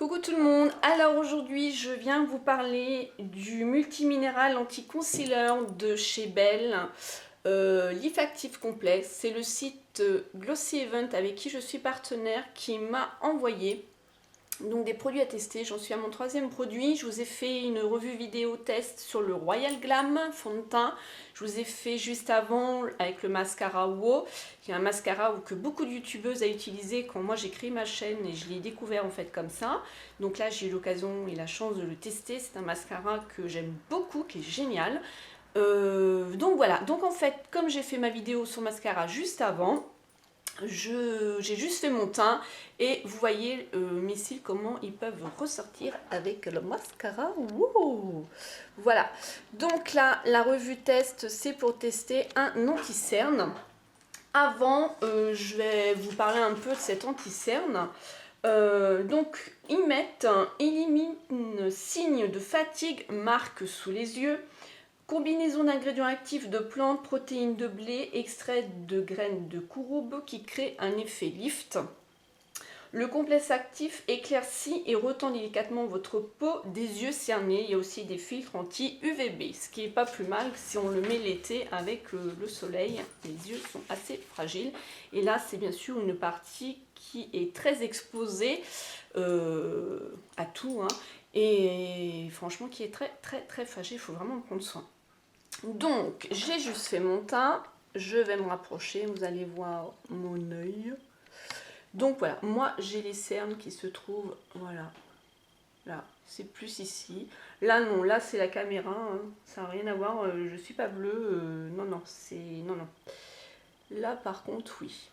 Coucou tout le monde, alors aujourd'hui je viens vous parler du multiminéral anti-concealer de chez Belle, Leaf Active Complex. C'est le site Glossy Event avec qui je suis partenaire qui m'a envoyé donc des produits à tester. J'en suis à mon 3e produit. Je vous ai fait une revue vidéo test sur le Royal Glam fond de teint. Je vous ai fait juste avant avec le mascara WOW, qui est un mascara que beaucoup de youtubeuses ont utilisé quand moi j'ai créé ma chaîne et je l'ai découvert en fait comme ça. Donc là j'ai eu l'occasion et la chance de le tester. C'est un mascara que j'aime beaucoup, qui est génial. Donc voilà, donc en fait comme j'ai fait ma vidéo sur mascara juste avant, j'ai juste fait mon teint et vous voyez mes cils comment ils peuvent ressortir avec le mascara. Wow, voilà, donc là la revue test c'est pour tester un anti-cerne. Avant je vais vous parler un peu de cet anti-cerne. Donc ils mettent élimine signe de fatigue, marque sous les yeux. Combinaison d'ingrédients actifs de plantes, protéines de blé, extrait de graines de courroube qui crée un effet lift. Le complexe actif éclaircit et retend délicatement votre peau des yeux cernés. Il y a aussi des filtres anti-UVB, ce qui n'est pas plus mal si on le met l'été avec le soleil. Les yeux sont assez fragiles. Et là, c'est bien sûr une partie qui est très exposée à tout. Et franchement, qui est très fragile. Il faut vraiment en prendre soin. Donc, j'ai juste fait mon teint. Je vais me rapprocher. Vous allez voir mon œil. Donc voilà, moi j'ai les cernes qui se trouvent, voilà, là, c'est plus ici. Là non, là c'est la caméra, hein. Ça n'a rien à voir, je suis pas bleue, non, c'est, non. Là par contre, oui.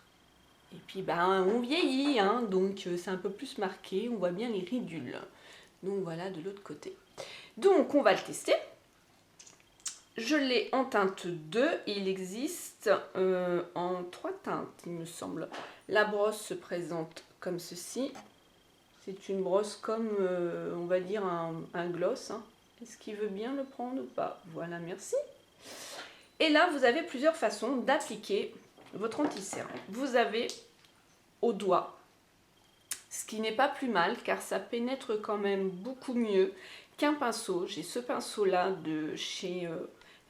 Et puis ben, on vieillit, hein, donc c'est un peu plus marqué, on voit bien les ridules. Donc voilà, de l'autre côté. Donc on va le tester. Je l'ai en teinte 2, il existe en 3 teintes, il me semble. La brosse se présente comme ceci. C'est une brosse comme, on va dire, un gloss. Est-ce qu'il veut bien le prendre ou pas? Voilà, merci. Et là, vous avez plusieurs façons d'appliquer votre anti-cerne. Vous avez au doigt, ce qui n'est pas plus mal, car ça pénètre quand même beaucoup mieux qu'un pinceau. J'ai ce pinceau-là de chez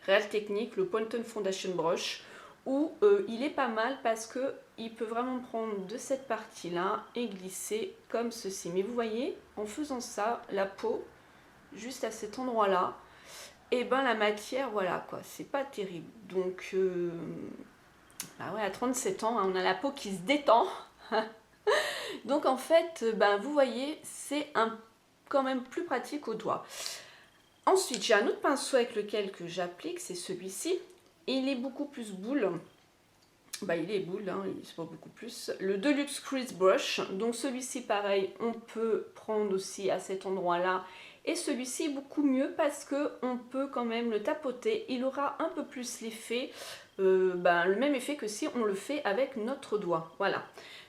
Real Technique, le Pantone Foundation Brush, où il est pas mal parce que il peut vraiment prendre de cette partie là et glisser comme ceci. Mais vous voyez, en faisant ça, la peau juste à cet endroit là, et ben la matière, voilà quoi, c'est pas terrible. Donc bah ouais, à 37 ans, on a la peau qui se détend. Donc en fait, ben, vous voyez, c'est quand même plus pratique au doigt. Ensuite, j'ai un autre pinceau avec lequel que j'applique, c'est celui-ci. Il est beaucoup plus boule. Bah, il est boule, hein, il se voit beaucoup plus. Le Deluxe Crease Brush. Donc celui-ci, pareil, on peut prendre aussi à cet endroit-là. Et celui-ci est beaucoup mieux parce qu'on peut quand même le tapoter. Il aura un peu plus l'effet, le même effet que si on le fait avec notre doigt. Voilà.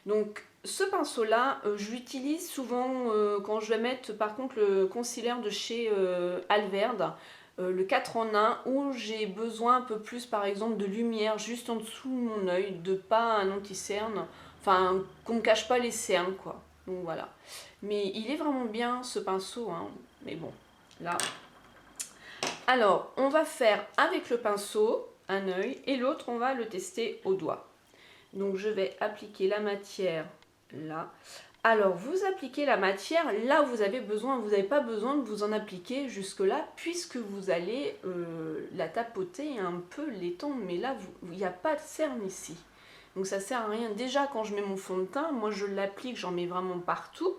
Donc ce pinceau-là, je l'utilise souvent quand je vais mettre par contre le concealer de chez Alverde. Le 4 en 1 où j'ai besoin un peu plus par exemple de lumière juste en dessous de mon œil, de pas un anti-cerne, enfin qu'on ne cache pas les cernes quoi. Donc voilà. Mais il est vraiment bien ce pinceau, hein. Mais bon, là. Alors, on va faire avec le pinceau un œil et l'autre on va le tester au doigt. Donc je vais appliquer la matière là. Alors, vous appliquez la matière là où vous avez besoin. Vous n'avez pas besoin de vous en appliquer jusque-là puisque vous allez la tapoter et un peu l'étendre. Mais là, il n'y a pas de cerne ici. Donc ça ne sert à rien. Déjà, quand je mets mon fond de teint, moi je l'applique, j'en mets vraiment partout.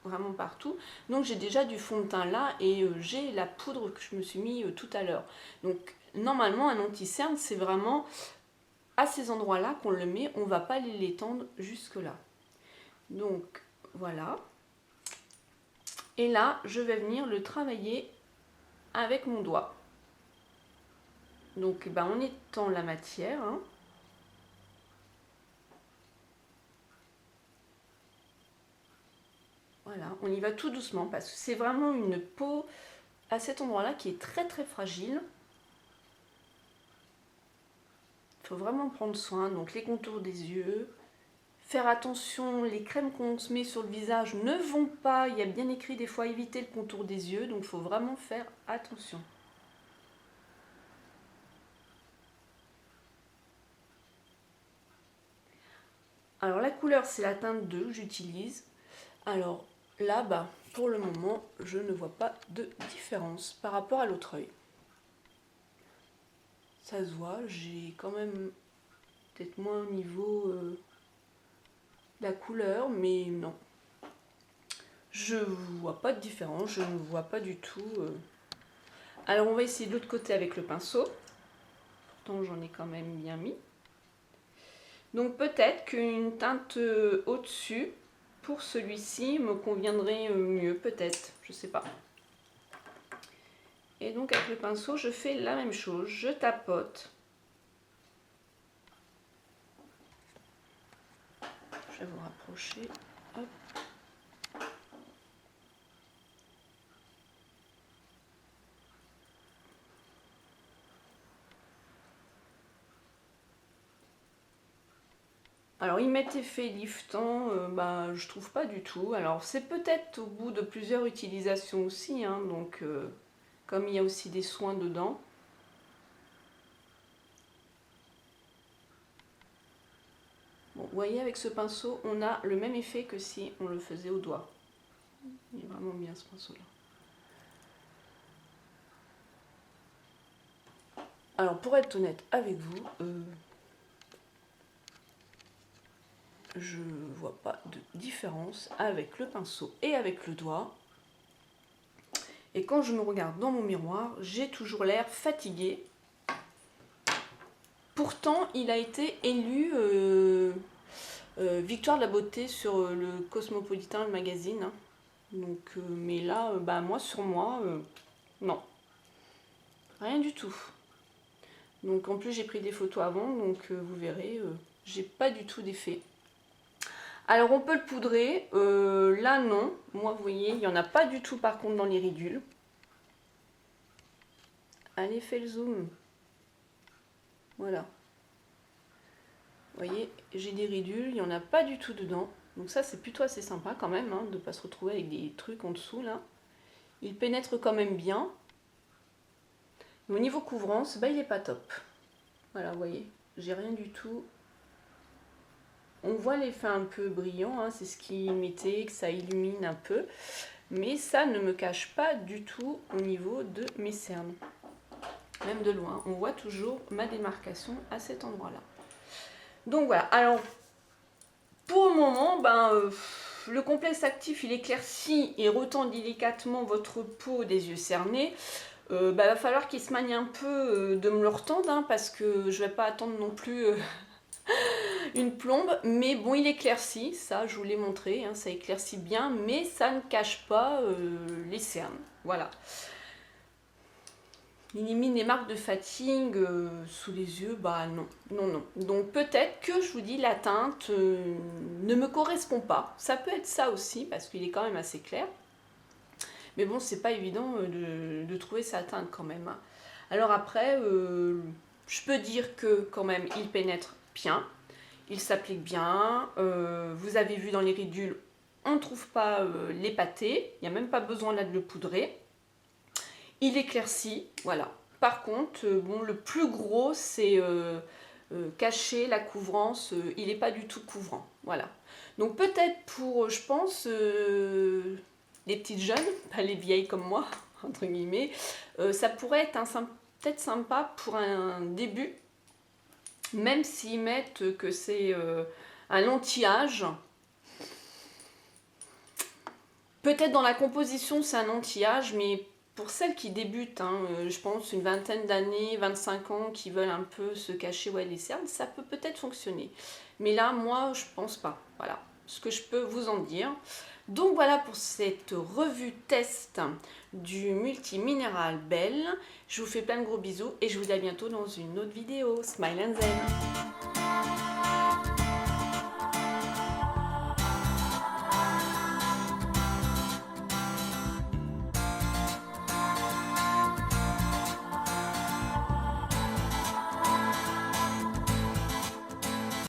Vraiment partout. Donc j'ai déjà du fond de teint là et j'ai la poudre que je me suis mis tout à l'heure. Donc normalement, un anti-cerne, c'est vraiment à ces endroits-là qu'on le met. On ne va pas l'étendre jusque-là. Donc voilà, et là je vais venir le travailler avec mon doigt. Donc on étend la matière, hein. Voilà, on y va tout doucement parce que c'est vraiment une peau à cet endroit là qui est très fragile. Il faut vraiment prendre soin. Donc les contours des yeux, faire attention, les crèmes qu'on se met sur le visage ne vont pas, il y a bien écrit des fois éviter le contour des yeux, donc il faut vraiment faire attention. Alors la couleur c'est la teinte 2 que j'utilise. Alors là, pour le moment, je ne vois pas de différence par rapport à l'autre œil. Ça se voit, j'ai quand même peut-être moins au niveau de la couleur, mais non. Je vois pas de différence, je ne vois pas du tout. Alors on va essayer de l'autre côté avec le pinceau. Pourtant j'en ai quand même bien mis. Donc peut-être qu'une teinte au-dessus, pour celui-ci, me conviendrait mieux, peut-être, je sais pas. Et donc avec le pinceau, je fais la même chose, je tapote. Je vais vous rapprocher. Hop. Alors il m'est effet liftant, je trouve pas du tout. Alors c'est peut-être au bout de plusieurs utilisations aussi, hein, donc comme il y a aussi des soins dedans. Bon, vous voyez avec ce pinceau, on a le même effet que si on le faisait au doigt. Il est vraiment bien ce pinceau là. Alors pour être honnête avec vous, je vois pas de différence avec le pinceau et avec le doigt. Et quand je me regarde dans mon miroir, j'ai toujours l'air fatiguée. Pourtant, il a été élu Victoire de la beauté sur le Cosmopolitan, le magazine. Hein. Donc, mais là, moi sur moi, non. Rien du tout. Donc en plus j'ai pris des photos avant, donc vous verrez, j'ai pas du tout d'effet. Alors on peut le poudrer, là non, moi vous voyez, il n'y en a pas du tout par contre dans les ridules. Allez, fais le zoom. Voilà. Vous voyez, j'ai des ridules, il n'y en a pas du tout dedans. Donc ça c'est plutôt assez sympa quand même, hein, de ne pas se retrouver avec des trucs en dessous là. Il pénètre quand même bien. Mais au niveau couvrance, il n'est pas top. Voilà, vous voyez, j'ai rien du tout. On voit l'effet un peu brillant, hein, c'est ce qui mettait, que ça illumine un peu. Mais ça ne me cache pas du tout au niveau de mes cernes. Même de loin, on voit toujours ma démarcation à cet endroit-là. Donc voilà, alors pour le moment, le complexe actif il éclaircit et retend délicatement votre peau des yeux cernés. Va falloir qu'il se manie un peu de me le retendre, hein, parce que je vais pas attendre non plus une plombe. Mais bon, il éclaircit, ça je vous l'ai montré, hein, ça éclaircit bien, mais ça ne cache pas les cernes. Voilà. Il élimine les marques de fatigue sous les yeux, non. Donc peut-être que, je vous dis, la teinte ne me correspond pas. Ça peut être ça aussi, parce qu'il est quand même assez clair. Mais bon, c'est pas évident de trouver sa teinte quand même. Hein. Alors après, je peux dire que quand même, il pénètre bien. Il s'applique bien. Vous avez vu dans les ridules, on ne trouve pas les pâtés. Il n'y a même pas besoin là de le poudrer. Il éclaircit, voilà. Par contre, le plus gros, c'est cacher la couvrance. Il n'est pas du tout couvrant, voilà. Donc peut-être pour, je pense, les petites jeunes, pas les vieilles comme moi, entre guillemets, ça pourrait être peut-être sympa pour un début, même s'ils mettent que c'est un anti-âge. Peut-être dans la composition c'est un anti-âge, mais pour celles qui débutent, hein, je pense une vingtaine d'années, 25 ans, qui veulent un peu se cacher les cernes, ça peut peut-être fonctionner. Mais là, moi, je pense pas. Voilà ce que je peux vous en dire. Donc voilà pour cette revue test du Multiminéral Belle. Je vous fais plein de gros bisous et je vous dis à bientôt dans une autre vidéo. Smile and Zen.